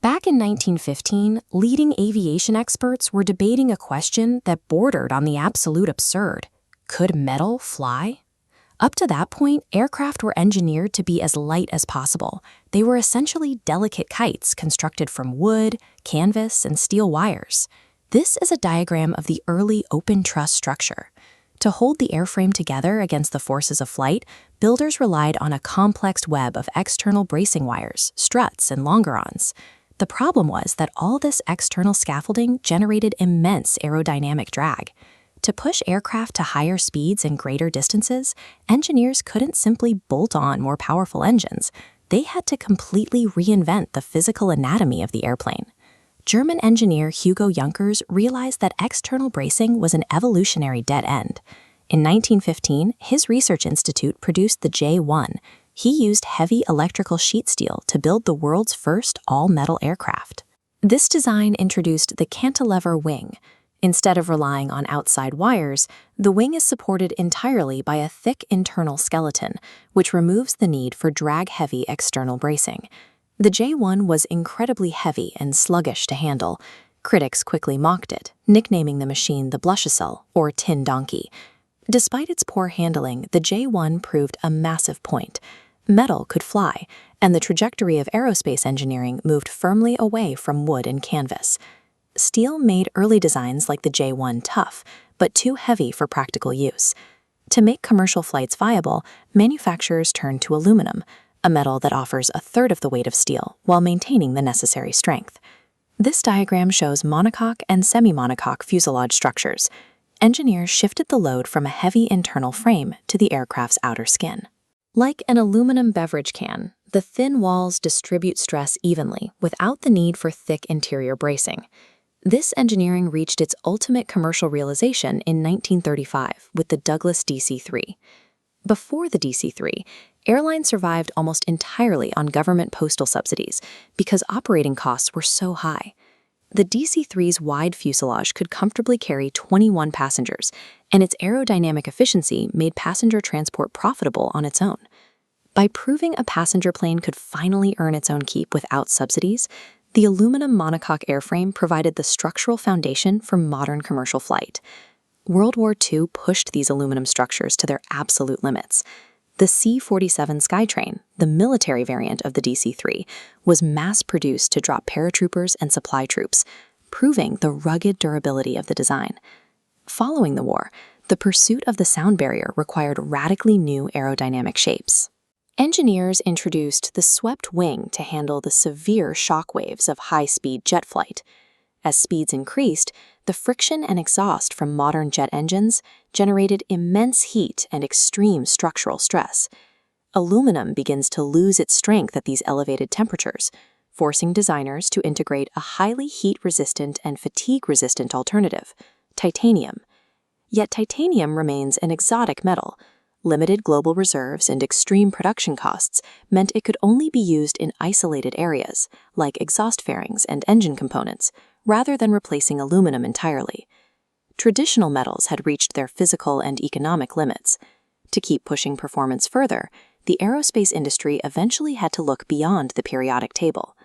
Back in 1915, leading aviation experts were debating a question that bordered on the absolute absurd. Could metal fly? Up to that point, aircraft were engineered to be as light as possible. They were essentially delicate kites constructed from wood, canvas, and steel wires. This is a diagram of the early open truss structure. To hold the airframe together against the forces of flight, builders relied on a complex web of external bracing wires, struts, and longerons. The problem was that all this external scaffolding generated immense aerodynamic drag. To push aircraft to higher speeds and greater distances, engineers couldn't simply bolt on more powerful engines. They had to completely reinvent the physical anatomy of the airplane. German engineer Hugo Junkers realized that external bracing was an evolutionary dead end. In 1915, his research institute produced the J-1. He used heavy electrical sheet steel to build the world's first all-metal aircraft. This design introduced the cantilever wing. Instead of relying on outside wires, the wing is supported entirely by a thick internal skeleton, which removes the need for drag-heavy external bracing. The J-1 was incredibly heavy and sluggish to handle. Critics quickly mocked it, nicknaming the machine the Blushesel, or Tin Donkey. Despite its poor handling, the J-1 proved a massive point. Metal could fly, and the trajectory of aerospace engineering moved firmly away from wood and canvas. Steel made early designs like the J-1 tough, but too heavy for practical use. To make commercial flights viable, manufacturers turned to aluminum, a metal that offers a third of the weight of steel while maintaining the necessary strength. This diagram shows monocoque and semi-monocoque fuselage structures. Engineers shifted the load from a heavy internal frame to the aircraft's outer skin. Like an aluminum beverage can, the thin walls distribute stress evenly without the need for thick interior bracing. This engineering reached its ultimate commercial realization in 1935 with the Douglas DC-3. Before the DC-3, airlines survived almost entirely on government postal subsidies because operating costs were so high. The DC-3's wide fuselage could comfortably carry 21 passengers, and its aerodynamic efficiency made passenger transport profitable on its own. By proving a passenger plane could finally earn its own keep without subsidies, the aluminum monocoque airframe provided the structural foundation for modern commercial flight. World War II pushed these aluminum structures to their absolute limits. The C-47 Skytrain, the military variant of the DC-3, was mass-produced to drop paratroopers and supply troops, proving the rugged durability of the design. Following the war, the pursuit of the sound barrier required radically new aerodynamic shapes. Engineers introduced the swept wing to handle the severe shock waves of high-speed jet flight. As speeds increased, the friction and exhaust from modern jet engines generated immense heat and extreme structural stress. Aluminum begins to lose its strength at these elevated temperatures, forcing designers to integrate a highly heat-resistant and fatigue-resistant alternative, titanium. Yet titanium remains an exotic metal. Limited global reserves and extreme production costs meant it could only be used in isolated areas, like exhaust fairings and engine components, rather than replacing aluminum entirely. Traditional metals had reached their physical and economic limits. To keep pushing performance further, the aerospace industry eventually had to look beyond the periodic table.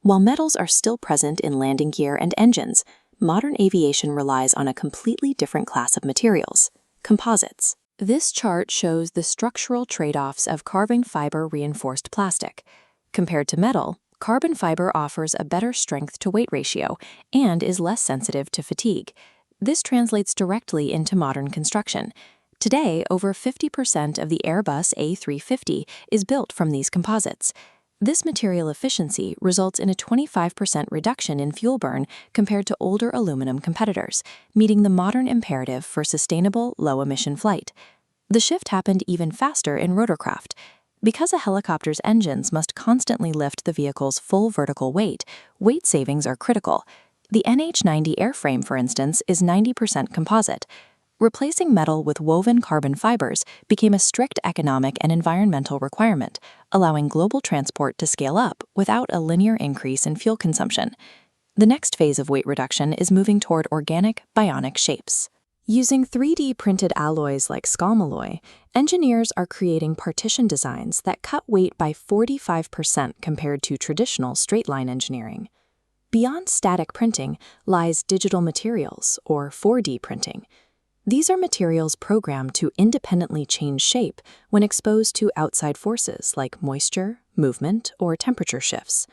While metals are still present in landing gear and engines, modern aviation relies on a completely different class of materials, composites. This chart shows the structural trade-offs of carbon fiber reinforced plastic. Compared to metal, carbon fiber offers a better strength-to-weight ratio and is less sensitive to fatigue. This translates directly into modern construction. Today, over 50% of the Airbus A350 is built from these composites. This material efficiency results in a 25% reduction in fuel burn compared to older aluminum competitors, meeting the modern imperative for sustainable, low-emission flight. The shift happened even faster in rotorcraft. Because a helicopter's engines must constantly lift the vehicle's full vertical weight savings are critical. The NH-90 airframe, for instance, is 90% composite. Replacing metal with woven carbon fibers became a strict economic and environmental requirement, allowing global transport to scale up without a linear increase in fuel consumption. The next phase of weight reduction is moving toward organic, bionic shapes. Using 3D printed alloys like scalmalloy, engineers are creating partition designs that cut weight by 45% compared to traditional straight-line engineering. Beyond static printing lies digital materials, or 4D printing. These are materials programmed to independently change shape when exposed to outside forces like moisture, movement, or temperature shifts.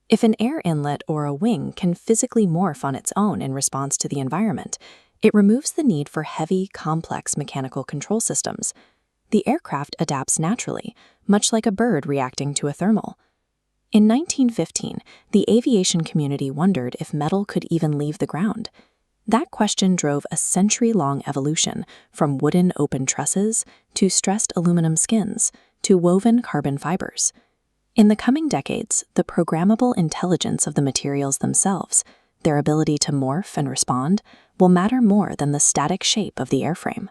If an air inlet or a wing can physically morph on its own in response to the environment, it removes the need for heavy, complex mechanical control systems. The aircraft adapts naturally, much like a bird reacting to a thermal. In 1915, the aviation community wondered if metal could even leave the ground. That question drove a century-long evolution from wooden open trusses to stressed aluminum skins to woven carbon fibers. In the coming decades, the programmable intelligence of the materials themselves, their ability to morph and respond, will matter more than the static shape of the airframe.